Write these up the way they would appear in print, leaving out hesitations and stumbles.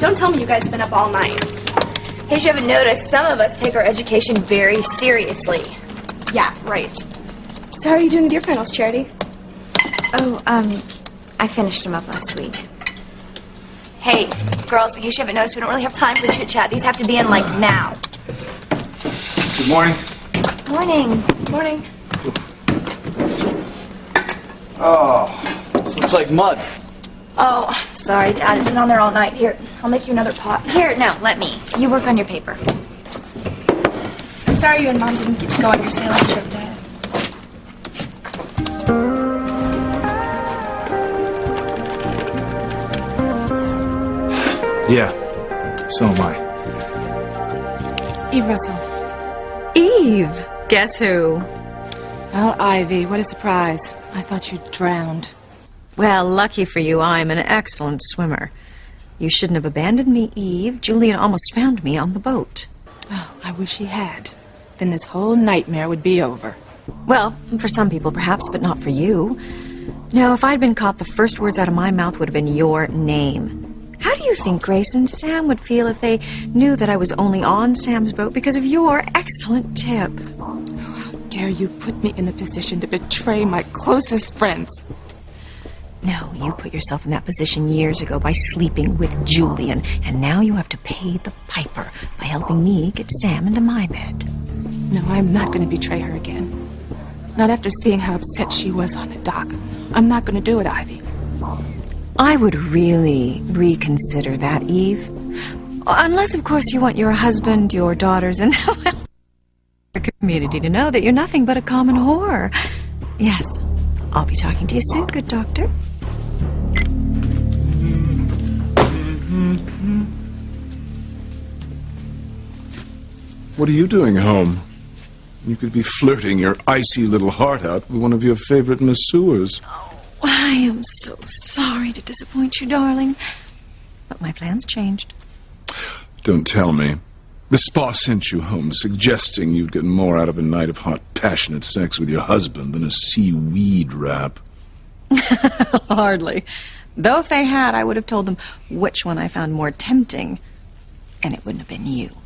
Don't tell me you guys have been up all night. Hey, you haven't noticed, some of us take our education very seriously. Yeah, right. So how are you doing with your finals, Charity? Oh, I finished them up last week. Hey, girls, in case you haven't noticed, we don't really have time for chit-chat. These have to be in, like, now. Good morning. Morning. Morning. Oh, this looks like mud. Oh, sorry, Dad. It's been on there all night. Here, I'll make you another pot. Here, no, let me. You work on your paper. I'm sorry you and Mom didn't get to go on your sailing trip, Dad. Yeah, so am I. Eve Russell. Eve! Guess who? Well, Ivy, what a surprise. I thought you'd drowned. Well, lucky for you, I'm an excellent swimmer. You shouldn't have abandoned me, Eve. Julian almost found me on the boat. Oh, I wish he had. Then this whole nightmare would be over. Well, for some people perhaps, but not for you. No, if I'd been caught, the first words out of my mouth would have been your name. How do you think Grace and Sam would feel if they knew that I was only on Sam's boat because of your excellent tip? Oh, how dare you put me in the position to betray my closest friends? No, you put yourself in that position years ago by sleeping with Julian, and now you have to pay the piper by helping me get Sam into my bed. No, I'm not going to betray her again. Not after seeing how upset she was on the dock. I'm not going to do it, Ivy. I would really reconsider that, Eve. Unless, of course, you want your husband, your daughters, and well, your community to know that you're nothing but a common whore. Yes, I'll be talking to you soon, good doctor. What are you doing home? You could be flirting your icy little heart out with one of your favorite masseurs. I am so sorry to disappoint you, darling. But my plans changed. Don't tell me. The spa sent you home, suggesting you'd get more out of a night of hot, passionate sex with your husband than a seaweed wrap. Hardly. Though if they had, I would have told them which one I found more tempting. And it wouldn't have been you.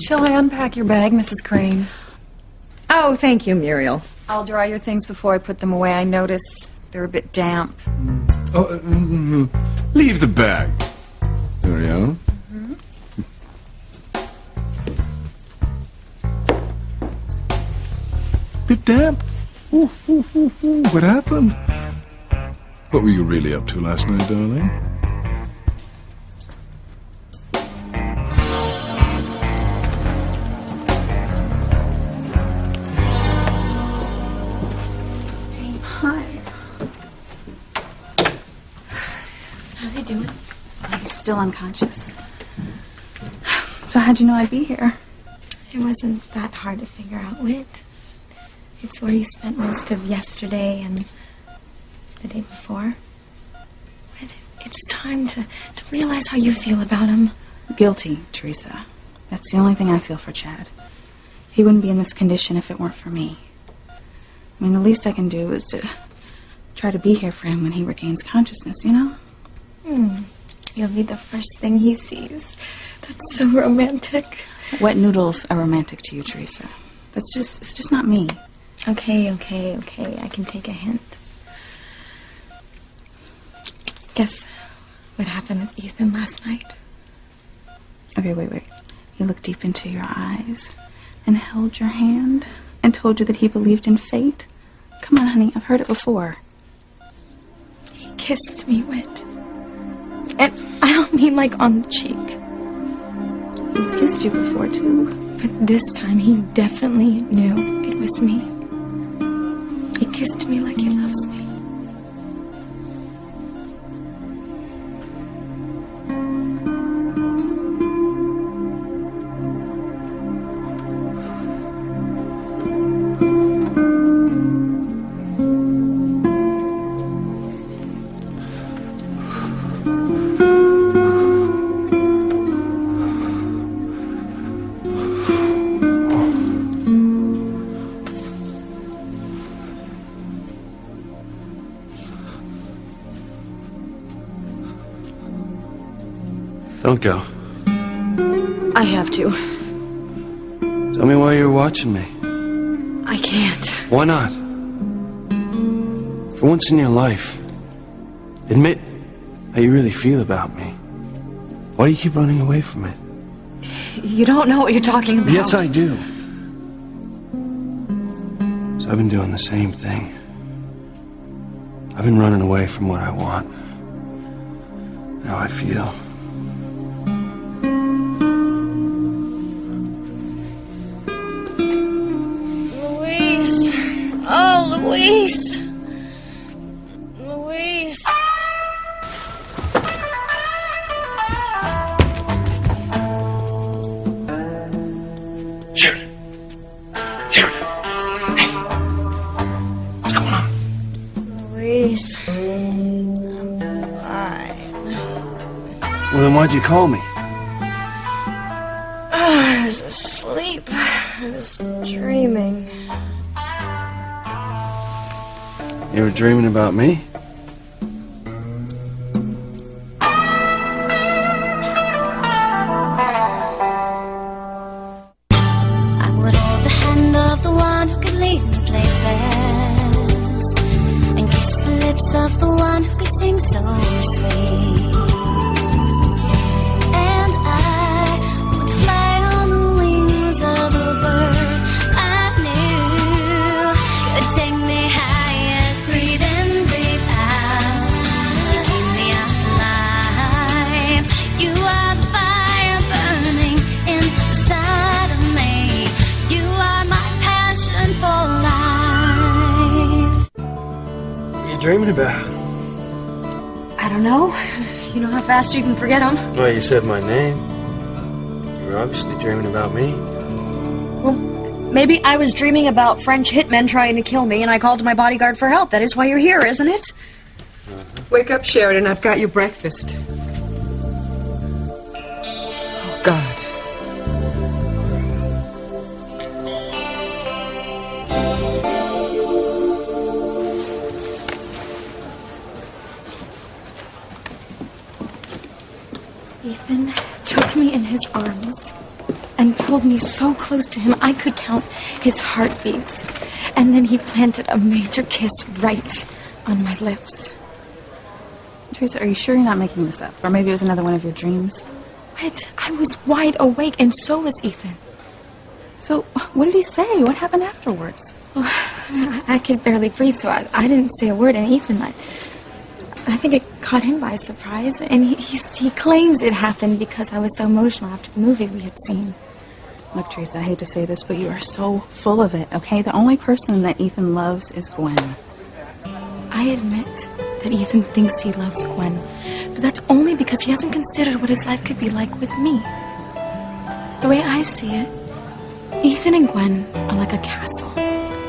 Shall I unpack your bag, Mrs. Crane? Oh, thank you, Muriel. I'll dry your things before I put them away. I notice they're a bit damp. Oh, leave the bag. There we are. Bit damp. Ooh, ooh, ooh, ooh. What happened? What were you really up to last night, darling? How's he doing? He's still unconscious. So how'd you know I'd be here? It wasn't that hard to figure out, Whit. It's where you spent most of yesterday and the day before. Whit, it's time to realize how you feel about him. Guilty, Teresa. That's the only thing I feel for Chad. He wouldn't be in this condition if it weren't for me. I mean, the least I can do is to try to be here for him when he regains consciousness, you know? You'll be the first thing he sees. That's so romantic. Wet noodles are romantic to you, Teresa. It's just not me. Okay. I can take a hint. Guess what happened with Ethan last night? Okay, wait. He looked deep into your eyes and held your hand and told you that he believed in fate. Come on, honey, I've heard it before. He kissed me, Whit. And I don't mean like on the cheek. He's kissed you before, too. But this time he definitely knew it was me. He kissed me like he loves me. Don't go. I have to. Tell me why you're watching me. I can't. Why not? For once in your life, admit how you really feel about me. Why do you keep running away from it? You don't know what you're talking about. Yes, I do. So I've been doing the same thing. I've been running away from what I want. How I feel. Louise. Oh, Louise. Louise. Sheridan. Sheridan. Hey. What's going on? Louise. Well, then why'd you call me? I was asleep. I was dreaming. You were dreaming about me? I would hold the hand of the one who could lead me places, and kiss the lips of the one who could sing so sweet. And I would fly on the wings of a bird I knew could take me high as breathe in, breathe out. You keep me alive. You are the fire burning inside of me. You are my passion for life. What are you dreaming about? I don't know. You know how fast you can forget them. Well, you said my name. You were obviously dreaming about me. Well, maybe I was dreaming about French hitmen trying to kill me, and I called my bodyguard for help. That is why you're here, isn't it? Wake up, Sheridan. I've got your breakfast. Oh, God. Ethan took me in his arms and pulled me so close to him I could count his heartbeats. And then he planted a major kiss right on my lips. Teresa, are you sure you're not making this up? Or maybe it was another one of your dreams? What? I was wide awake, and so was Ethan. So, what did he say? What happened afterwards? Well, I could barely breathe, so I didn't say a word. And Ethan, I think it caught him by surprise. And he claims it happened because I was so emotional after the movie we had seen. Look, Teresa, I hate to say this, but you are so full of it, okay? The only person that Ethan loves is Gwen. I admit that Ethan thinks he loves Gwen, but that's only because he hasn't considered what his life could be like with me. The way I see it, Ethan and Gwen are like a castle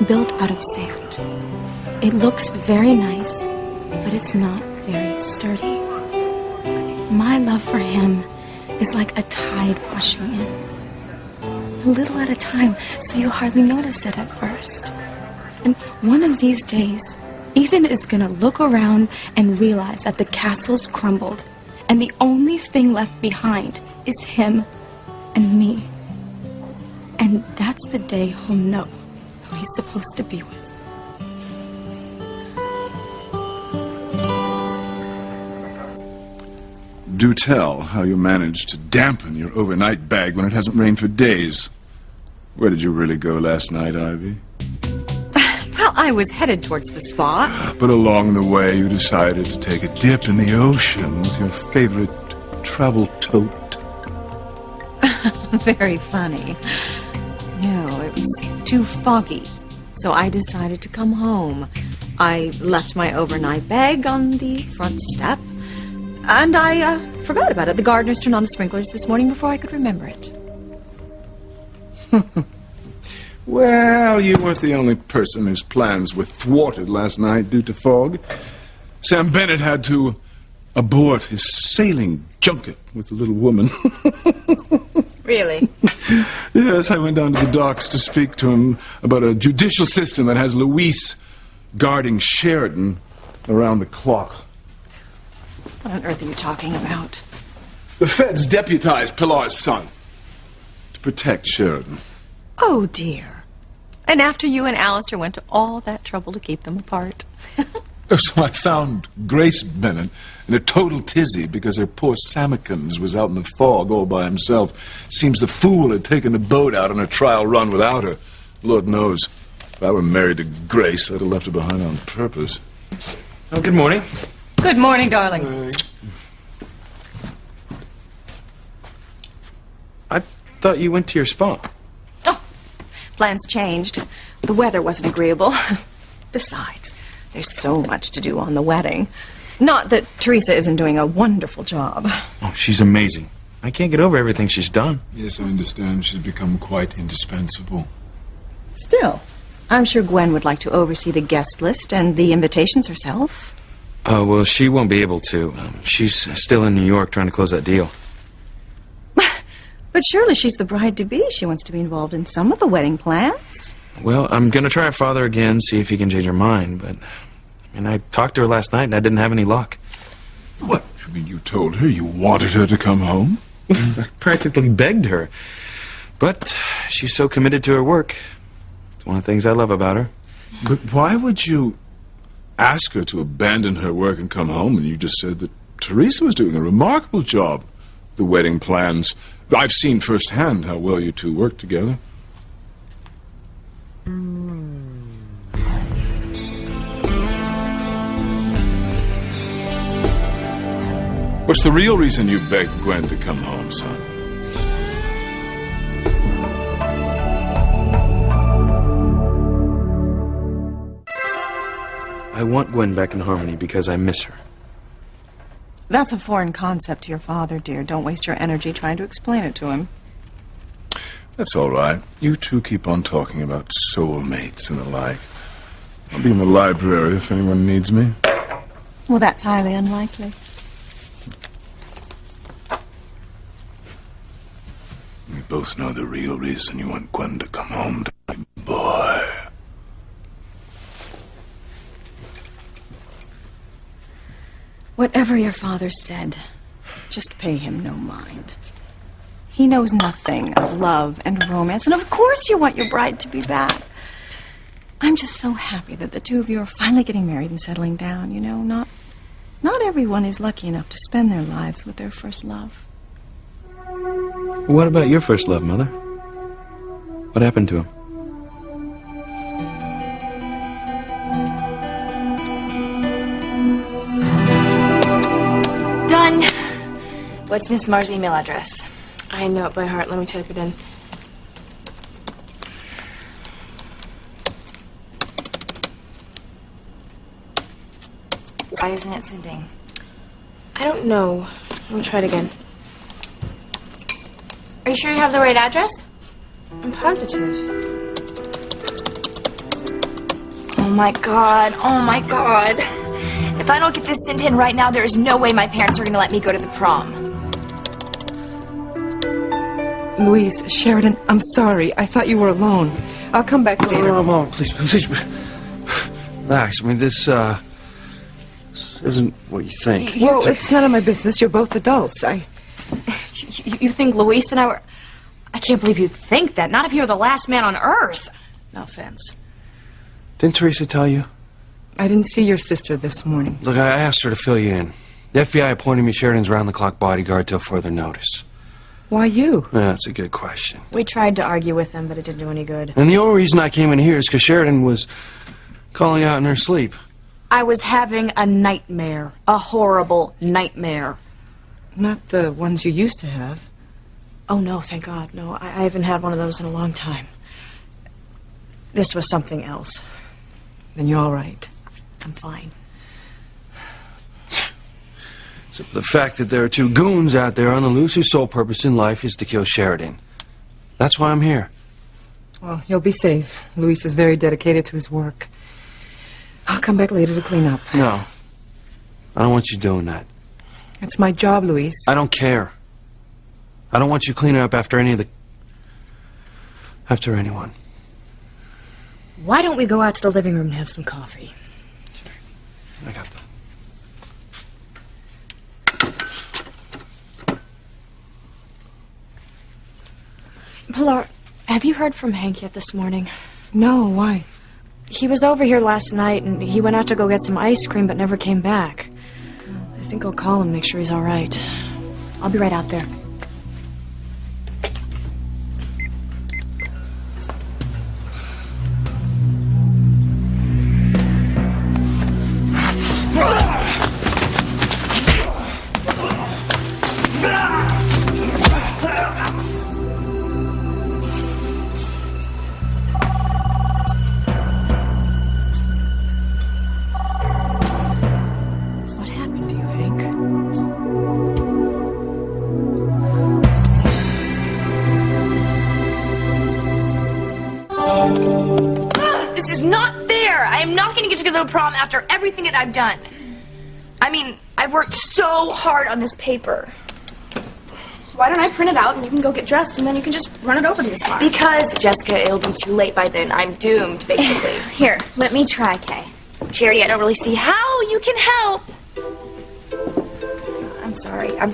built out of sand. It looks very nice, but it's not very sturdy. My love for him is like a tide washing in. A little at a time, so you hardly notice it at first. And one of these days, Ethan is gonna look around and realize that the castle's crumbled, and the only thing left behind is him and me. And that's the day he'll know who he's supposed to be with. Do tell how you managed to dampen your overnight bag when it hasn't rained for days. Where did you really go last night, Ivy? Well, I was headed towards the spa. But along the way, you decided to take a dip in the ocean with your favorite travel tote. Very funny. No, it was too foggy, so I decided to come home. I left my overnight bag on the front step, and I forgot about it. The gardeners turned on the sprinklers this morning before I could remember it. Well, you weren't the only person whose plans were thwarted last night due to fog. Sam Bennett had to abort his sailing junket with the little woman. Really? Yes, I went down to the docks to speak to him about a judicial system that has Louise guarding Sheridan around the clock. What on earth are you talking about? The feds deputized Pilar's son to protect Sheridan. Oh, dear. And after you and Alistair went to all that trouble to keep them apart. So I found Grace Bennett in a total tizzy because her poor Samikins was out in the fog all by himself. Seems the fool had taken the boat out on a trial run without her. Lord knows, if I were married to Grace, I'd have left her behind on purpose. Oh, good morning. Good morning, darling. I thought you went to your spa. Oh, plans changed. The weather wasn't agreeable. Besides, there's so much to do on the wedding. Not that Teresa isn't doing a wonderful job. Oh, she's amazing. I can't get over everything she's done. Yes, I understand. She's become quite indispensable. Still, I'm sure Gwen would like to oversee the guest list and the invitations herself. Oh, well, she won't be able to. She's still in New York trying to close that deal. But surely she's the bride-to-be. She wants to be involved in some of the wedding plans. Well, I'm going to try her father again, see if he can change her mind, but... I talked to her last night and I didn't have any luck. What? You mean you told her you wanted her to come home? I practically begged her. But she's so committed to her work. It's one of the things I love about her. But why would you ask her to abandon her work and come home? And you just said that Teresa was doing a remarkable job. The wedding plans. I've seen firsthand how well you two work together. What's the real reason you begged Gwen to come home, son? I want Gwen back in Harmony because I miss her. That's a foreign concept to your father, dear. Don't waste your energy trying to explain it to him. That's all right. You two keep on talking about soulmates and the like. I'll be in the library if anyone needs me. Well, that's highly unlikely. We both know the real reason you want Gwen to come home to my boy. Whatever your father said, just pay him no mind. He knows nothing of love and romance, and of course you want your bride to be back. I'm just so happy that the two of you are finally getting married and settling down, you know. Not everyone is lucky enough to spend their lives with their first love. What about your first love, Mother? What happened to him? Done. What's Miss Marr's email address? I know it by heart. Let me type it in. Why isn't it sending? I don't know. Let me try it again. Are you sure you have the right address? I'm positive. Oh my god. Oh my god. If I don't get this sent in right now, there is no way my parents are going to let me go to the prom. Louise, Sheridan, I'm sorry. I thought you were alone. I'll come back later. No, Mom, please. Relax. I mean, this isn't what you think. Well, it's none of my business. You're both adults. You think Luis and I were... I can't believe you'd think that. Not if you were the last man on Earth. No offense. Didn't Teresa tell you? I didn't see your sister this morning. Look, I asked her to fill you in. The FBI appointed me Sheridan's round-the-clock bodyguard till further notice. Why you? Yeah, that's a good question. We tried to argue with him, but it didn't do any good. And the only reason I came in here is because Sheridan was calling out in her sleep. I was having a nightmare. A horrible nightmare. Not the ones you used to have. Oh, no, thank God. No, I haven't had one of those in a long time. This was something else. Then you're all right. I'm fine. So the fact that there are two goons out there on the loose whose sole purpose in life is to kill Sheridan. That's why I'm here. Well, you'll be safe. Luis is very dedicated to his work. I'll come back later to clean up. No. I don't want you doing that. It's my job, Luis. I don't care. I don't want you cleaning up after after anyone. Why don't we go out to the living room and have some coffee? I got that. Pilar, have you heard from Hank yet this morning? No, why? He was over here last night, and he went out to go get some ice cream, but never came back. I think I'll call him, make sure he's all right. I'll be right out there. What happened to you, Hank? This is not fair. I am not going to get to go to the prom after everything that I've done. I mean, I've worked so hard on this paper. Why don't I print it out and you can go get dressed and then you can just run it over to me tomorrow? Because, Jessica, it'll be too late by then. I'm doomed, basically. Here, let me try, Kay. Charity, I don't really see how you can help. I'm sorry. I'm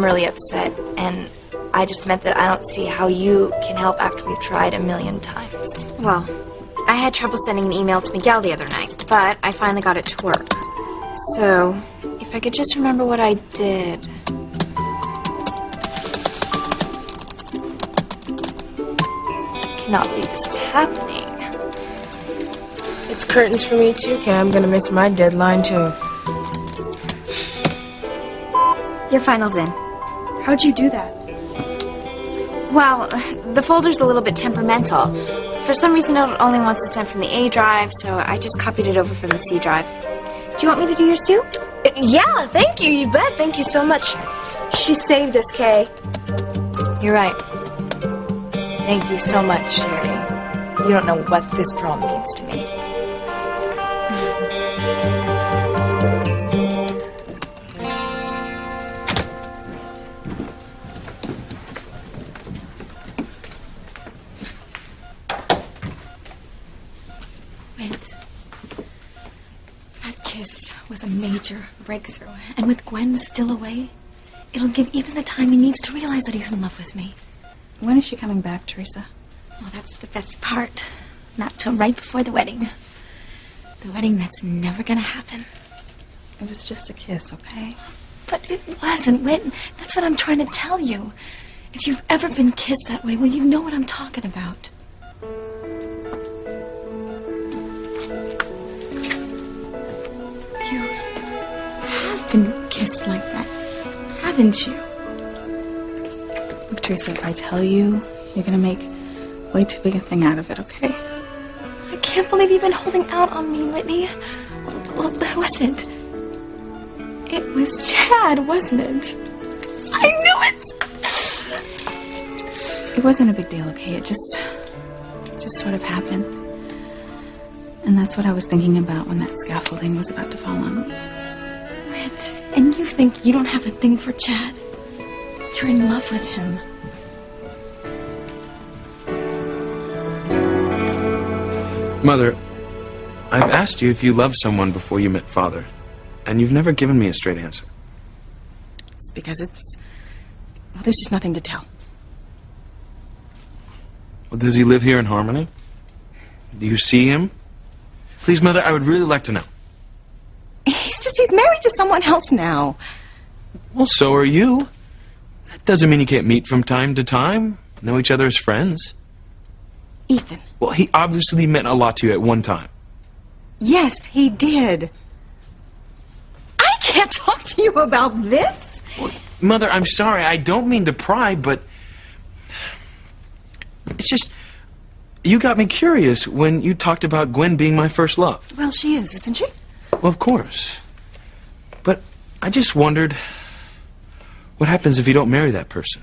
really upset. And I just meant that I don't see how you can help after we've tried a million times. Well, I had trouble sending an email to Miguel the other night, but I finally got it to work. So, if I could just remember what I did. I cannot believe this is happening. It's curtains for me too, Kay. I'm gonna miss my deadline too. Your final's in. How'd you do that? Well, the folder's a little bit temperamental. For some reason, it only wants to send from the A drive, so I just copied it over from the C drive. Do you want me to do yours too? Yeah, thank you. You bet. Thank you so much. She saved us, Kay. You're right. Thank you so much, Charity. You don't know what this prom means to me. Wait. That kiss was a major breakthrough. And with Gwen still away, it'll give Ethan the time he needs to realize that he's in love with me. When is she coming back, Teresa? Oh, that's the best part. Not till right before the wedding. The wedding that's never gonna happen. It was just a kiss, okay? But it wasn't, Whit. That's what I'm trying to tell you. If you've ever been kissed that way, well, you know what I'm talking about. You have been kissed like that, haven't you? Look, Teresa, if I tell you, you're gonna make way too big a thing out of it, okay? I can't believe you've been holding out on me, Whitney. Well, who was it? It was Chad, wasn't it? I knew it! It wasn't a big deal, okay? It just sort of happened. And that's what I was thinking about when that scaffolding was about to fall on me. Whit, and you think you don't have a thing for Chad? You're in love with him. Mother, I've asked you if you loved someone before you met Father, and you've never given me a straight answer. It's because well, there's just nothing to tell. Well, does he live here in Harmony? Do you see him? Please, Mother, I would really like to know. He's married to someone else now. Well, so are you. That doesn't mean you can't meet from time to time, know each other as friends. Ethan. Well, he obviously meant a lot to you at one time. Yes, he did. I can't talk to you about this. Mother, I'm sorry. I don't mean to pry, but it's just you got me curious when you talked about Gwen being my first love. Well, she is, isn't she? Well, of course. But I just wondered what happens if you don't marry that person?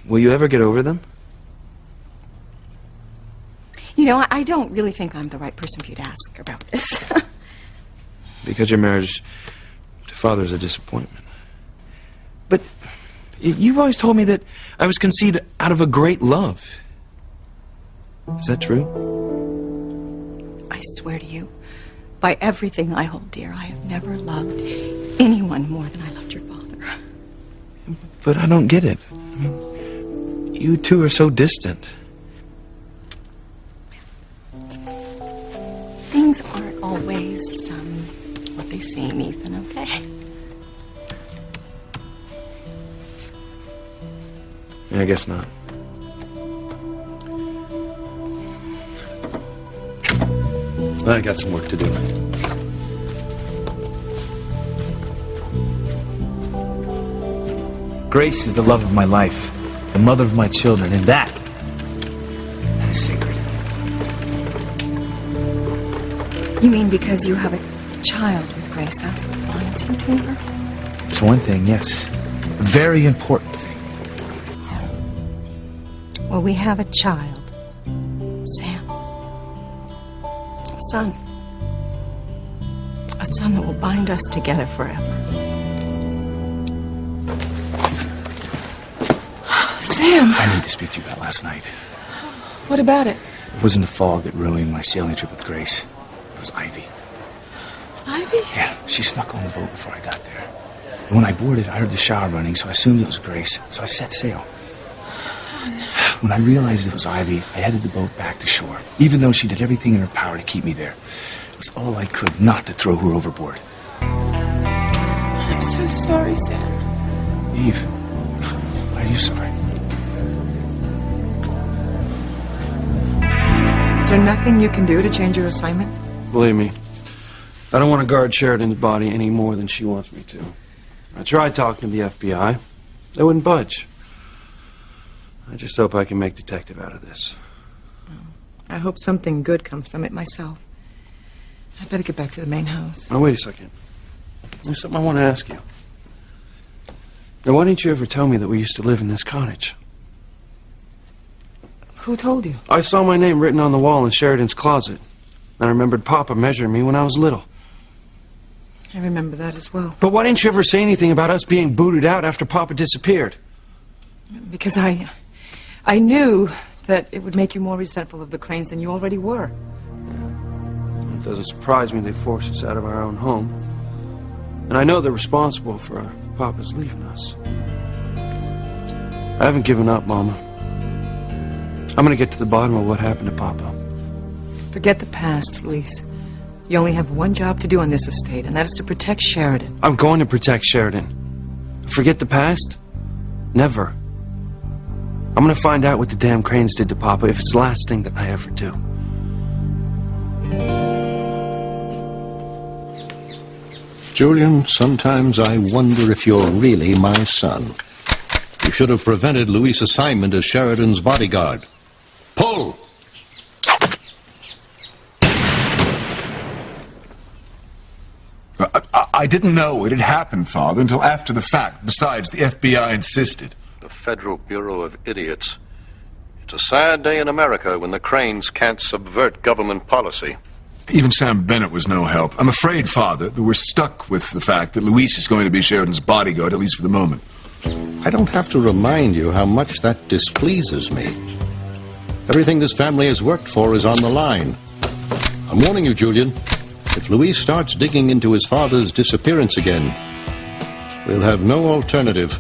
Will you ever get over them? You know, I don't really think I'm the right person for you to ask about this. Because your marriage to Father is a disappointment. But you've always told me that I was conceived out of a great love. Is that true? I swear to you, by everything I hold dear, I have never loved anyone more than I loved your father. But I don't get it. You two are so distant. Things aren't always what they seem, Ethan, okay? Yeah, I guess not. I got some work to do. Grace is the love of my life, the mother of my children, and that is sacred. You mean because you have a child with Grace, that's what binds you to her? It's one thing, yes. A very important thing. Well, we have a child, Sam. A son. A son that will bind us together forever. Sam! I need to speak to you about last night. What about it? It wasn't the fog that ruined my sailing trip with Grace. It was Ivy. Ivy? Yeah, she snuck on the boat before I got there. And when I boarded, I heard the shower running, so I assumed it was Grace. So I set sail. When I realized it was Ivy, I headed the boat back to shore, even though she did everything in her power to keep me there. It was all I could not to throw her overboard. I'm so sorry, Sam. Eve, why are you sorry? Is there nothing you can do to change your assignment? Believe me, I don't want to guard Sheridan's body any more than she wants me to. I tried talking to the FBI. They wouldn't budge. I just hope I can make detective out of this. I hope something good comes from it myself. I better get back to the main house. Now, wait a second. There's something I want to ask you. Now, why didn't you ever tell me that we used to live in this cottage? Who told you? I saw my name written on the wall in Sheridan's closet. And I remembered Papa measuring me when I was little. I remember that as well. But why didn't you ever say anything about us being booted out after Papa disappeared? Because I knew that it would make you more resentful of the Cranes than you already were. It doesn't surprise me they forced us out of our own home. And I know they're responsible for our Papa's leaving us. I haven't given up, Mama. I'm gonna get to the bottom of what happened to Papa. Forget the past, Luis. You only have one job to do on this estate, and that is to protect Sheridan. I'm going to protect Sheridan. Forget the past? Never. I'm gonna find out what the damn Cranes did to Papa if it's the last thing that I ever do. Julian, sometimes I wonder if you're really my son. You should have prevented Luis' assignment as Sheridan's bodyguard. Pull! I didn't know it had happened, Father, until after the fact. Besides, the FBI insisted. The Federal Bureau of Idiots. It's a sad day in America when the Cranes can't subvert government policy. Even Sam Bennett was no help. I'm afraid, Father, that we're stuck with the fact that Luis is going to be Sheridan's bodyguard, at least for the moment. I don't have to remind you how much that displeases me. Everything this family has worked for is on the line. I'm warning you, Julian. If Luis starts digging into his father's disappearance again, we'll have no alternative.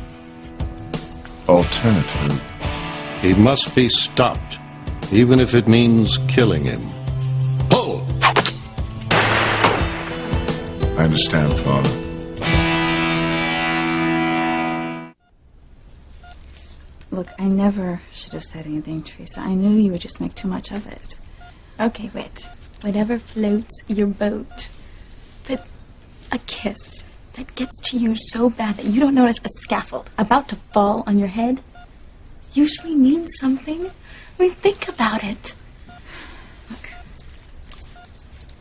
Alternative? He must be stopped, even if it means killing him. Pull! I understand, Father. Look, I never should have said anything, Teresa. I knew you would just make too much of it. Okay, wait. Whatever floats your boat. But a kiss that gets to you so bad that you don't notice a scaffold about to fall on your head usually means something. I mean, think about it. Look,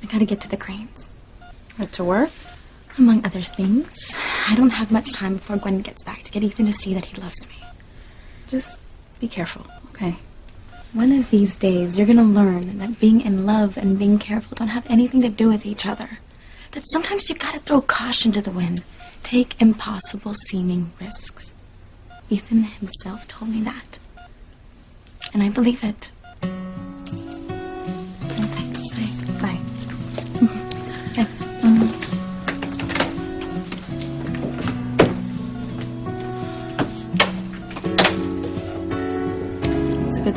I gotta get to the Cranes. What, to work? Among other things. I don't have much time before Gwen gets back to get Ethan to see that he loves me. Just be careful, okay? One of these days, you're gonna learn that being in love and being careful don't have anything to do with each other. That sometimes you gotta throw caution to the wind. Take impossible seeming risks. Ethan himself told me that. And I believe it. Okay, bye. Bye. Thanks.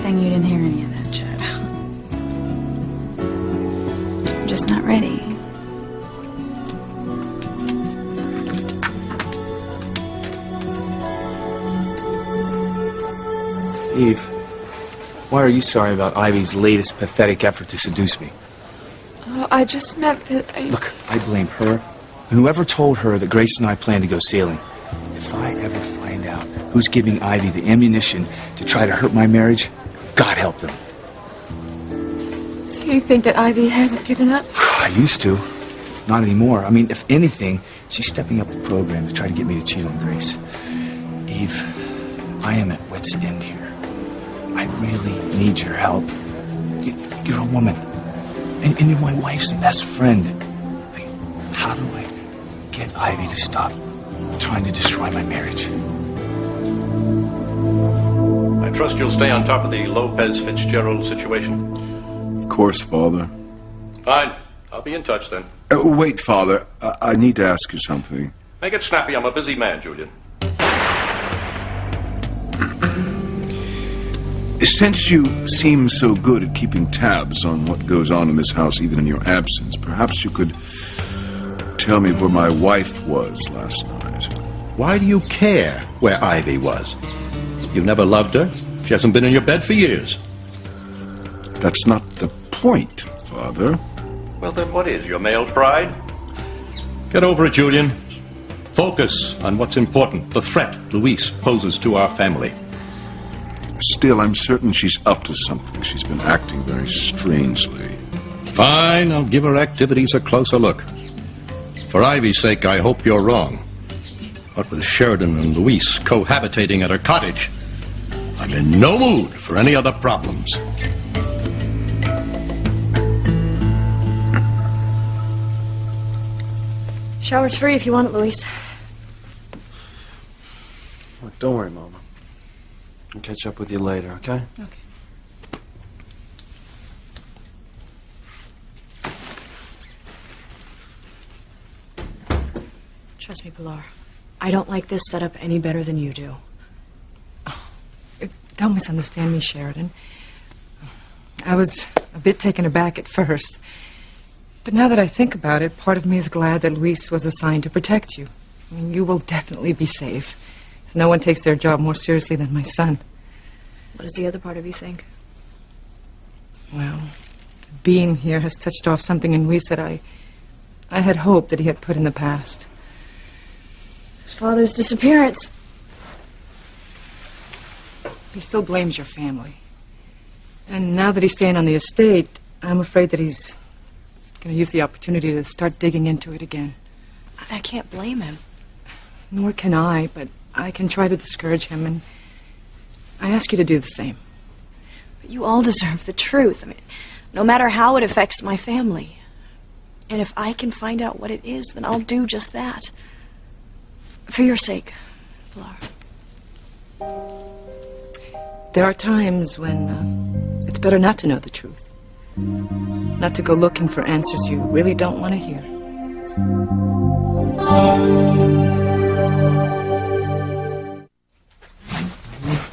thing you didn't hear any of that, Chad. I'm just not ready. Eve, why are you sorry about Ivy's latest pathetic effort to seduce me? Oh, I just meant that Look, I blame her and whoever told her that Grace and I plan to go sailing. If I ever find out who's giving Ivy the ammunition to try to hurt my marriage, God help them. So you think that Ivy hasn't given up? I used to. Not anymore. I mean, if anything, she's stepping up the program to try to get me to cheat on Grace. Eve, I am at wit's end here. I really need your help. You're a woman. And you're my wife's best friend. How do I get Ivy to stop trying to destroy my marriage? I trust you'll stay on top of the Lopez-Fitzgerald situation. Of course, Father. Fine. I'll be in touch then. Wait, Father. I need to ask you something. Make it snappy. I'm a busy man, Julian. Since you seem so good at keeping tabs on what goes on in this house, even in your absence, perhaps you could tell me where my wife was last night. Why do you care where Ivy was? You've never loved her. She hasn't been in your bed for years. That's not the point, Father. Well, then what is your male pride? Get over it, Julian. Focus on what's important, the threat Louise poses to our family. Still, I'm certain she's up to something. She's been acting very strangely. Fine, I'll give her activities a closer look. For Ivy's sake, I hope you're wrong. But with Sheridan and Louise cohabitating at her cottage, I'm in no mood for any other problems. Shower's free if you want it, Luis. Look, don't worry, Mama. I'll catch up with you later, okay? Okay. Trust me, Pilar. I don't like this setup any better than you do. Oh, don't misunderstand me, Sheridan. I was a bit taken aback at first. But now that I think about it, part of me is glad that Luis was assigned to protect you. I mean, you will definitely be safe. No one takes their job more seriously than my son. What does the other part of you think? Well, being here has touched off something in Luis that I had hoped that he had put in the past. His father's disappearance. He still blames your family. And now that he's staying on the estate, I'm afraid that he's going to use the opportunity to start digging into it again. I can't blame him. Nor can I, but I can try to discourage him, and I ask you to do the same. But you all deserve the truth. I mean, no matter how it affects my family. And if I can find out what it is, then I'll do just that. For your sake, Pilar. There are times when it's better not to know the truth. Not to go looking for answers you really don't want to hear.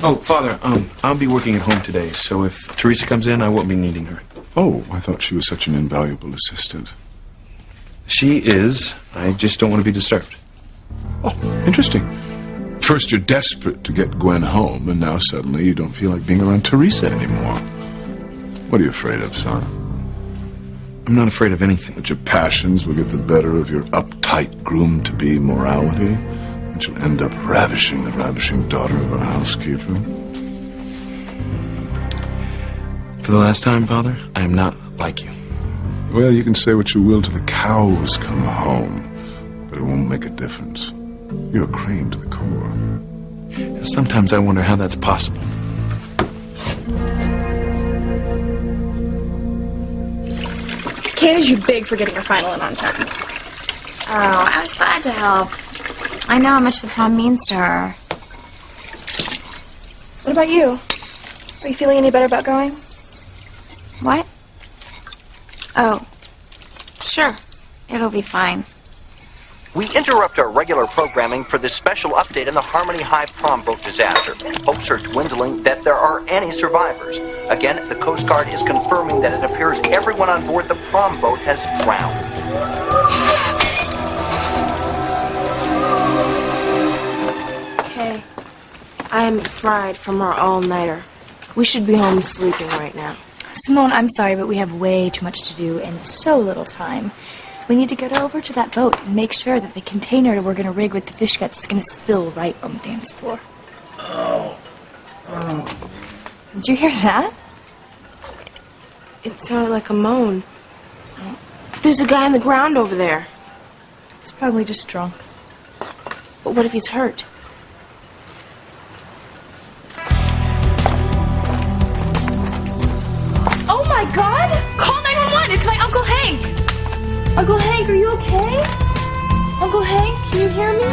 Oh, Father, I'll be working at home today, so if Teresa comes in, I won't be needing her. Oh, I thought she was such an invaluable assistant. She is. I just don't want to be disturbed. Oh, interesting. First you're desperate to get Gwen home, and now suddenly you don't feel like being around Teresa anymore. What are you afraid of, son? I'm not afraid of anything. That your passions will get the better of your uptight, groomed-to-be morality, and you'll end up ravishing the ravishing daughter of a housekeeper. For the last time, Father, I am not like you. Well, you can say what you will till the cows come home, but it won't make a difference. You're a Crane to the core. Sometimes I wonder how that's possible. Kayla's you big for getting your final in on time. Oh, I was glad to help. I know how much the prom means to her. What about you? Are you feeling any better about going? What? Oh, sure. It'll be fine. We interrupt our regular programming for this special update on the Harmony High prom boat disaster. Hopes are dwindling that there are any survivors. Again, the Coast Guard is confirming that it appears everyone on board the prom boat has drowned. Okay. I am fried from our all-nighter. We should be home sleeping right now. Simone, I'm sorry, but we have way too much to do and so little time. We need to get over to that boat and make sure that the container we're going to rig with the fish guts is going to spill right on the dance floor. Oh. Did you hear that? It sounded like a moan. There's a guy on the ground over there. He's probably just drunk. But what if he's hurt? Oh my God! Call 911! It's my Uncle Hank! Uncle Hank, are you okay? Uncle Hank, can you hear me?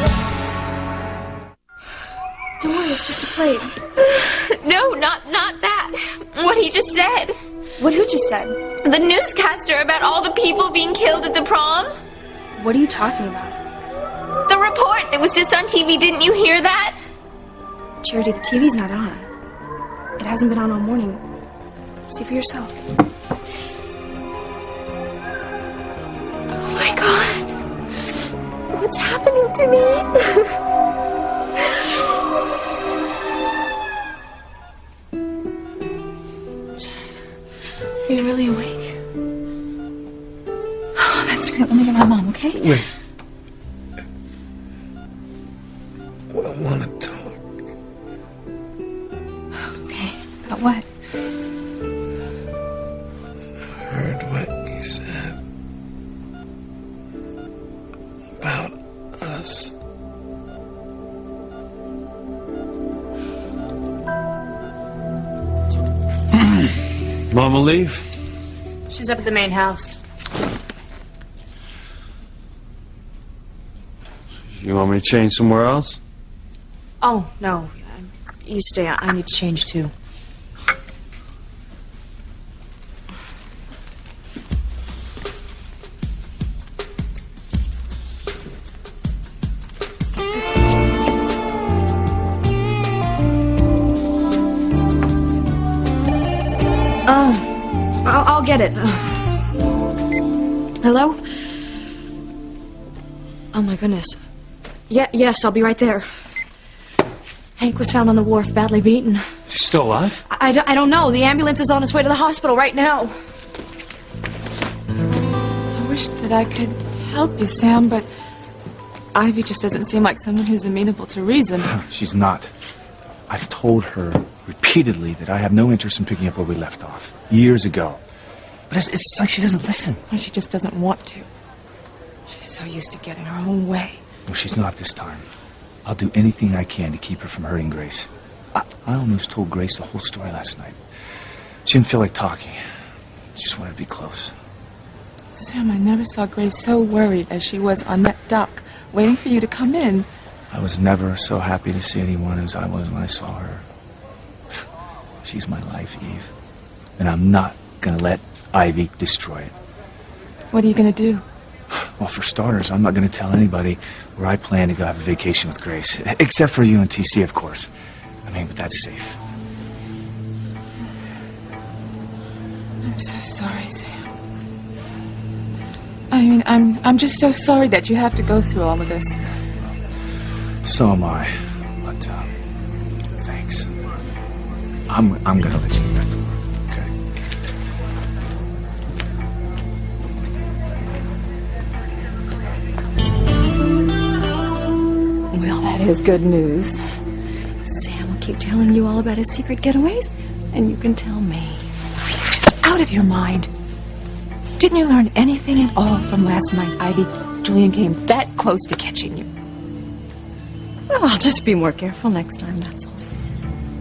Don't worry, it's just a plate. No, not that. What he just said. What who just said? The newscaster about all the people being killed at the prom. What are you talking about? The report that was just on TV, didn't you hear that? Charity, the TV's not on. It hasn't been on all morning. See for yourself. Oh my God. What's happening to me? Are you really awake? Oh, that's great. Let me get my mom, okay? Wait. I want to talk. Okay. About what? I heard what you said about us. Mama leave? She's up at the main house. You want me to change somewhere else? Oh, no. You stay. I need to change, too. I'll get it. Hello? Oh my goodness. Yes, I'll be right there. Hank was found on the wharf, badly beaten. She's still alive? I don't know. The ambulance is on its way to the hospital right now. I wish that I could help you, Sam, but Ivy just doesn't seem like someone who's amenable to reason. She's not. I've told her repeatedly that I have no interest in picking up where we left off years ago. But it's like she doesn't listen. Or she just doesn't want to. She's so used to getting her own way. Well, she's not this time. I'll do anything I can to keep her from hurting Grace. I almost told Grace the whole story last night. She didn't feel like talking. She just wanted to be close. Sam, I never saw Grace so worried as she was on that dock, waiting for you to come in. I was never so happy to see anyone as I was when I saw her. She's my life, Eve. And I'm not going to let Ivy destroy it. What are you going to do? Well, for starters, I'm not going to tell anybody where I plan to go have a vacation with Grace. Except for you and TC, of course. I mean, but that's safe. I'm so sorry, Sam. I mean, I'm just so sorry that you have to go through all of this. So am I. But, thanks. I'm going to let you get back to work, okay? Well, that is good news. Sam will keep telling you all about his secret getaways, and you can tell me. You're just out of your mind. Didn't you learn anything at all from last night, Ivy? Julian came that close to catching you. Well, I'll just be more careful next time, that's all.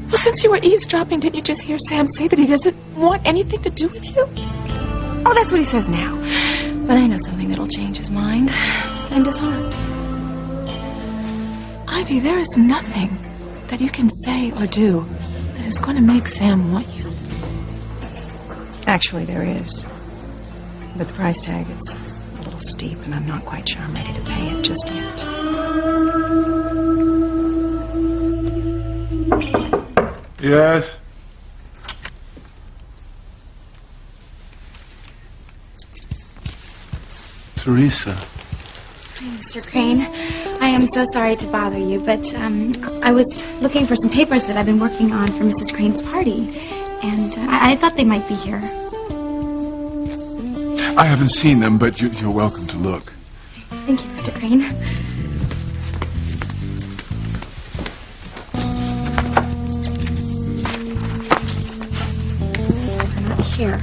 Well, since you were eavesdropping, didn't you just hear Sam say that he doesn't want anything to do with you? Oh, that's what he says now. But I know something that'll change his mind and his heart. Ivy, there is nothing that you can say or do that is going to make Sam want you. Actually, there is. But the price tag, it's a little steep, and I'm not quite sure I'm ready to pay it just yet. Yes? Teresa. Hi, Mr. Crane. I am so sorry to bother you, but I was looking for some papers that I've been working on for Mrs. Crane's party, and I thought they might be here. I haven't seen them, but you're welcome to look. Thank you, Mr. Crane. They're not here.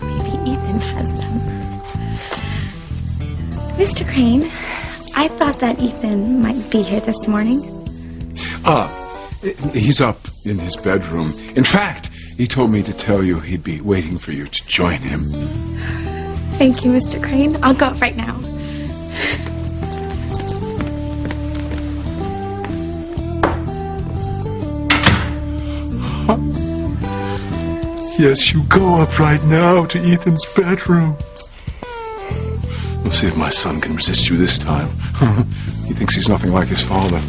Maybe Ethan has them. Mr. Crane, I thought that Ethan might be here this morning. He's up in his bedroom. In fact, he told me to tell you he'd be waiting for you to join him. Thank you, Mr. Crane. I'll go up right now. Yes, you go up right now to Ethan's bedroom. We'll see if my son can resist you this time. He thinks he's nothing like his father.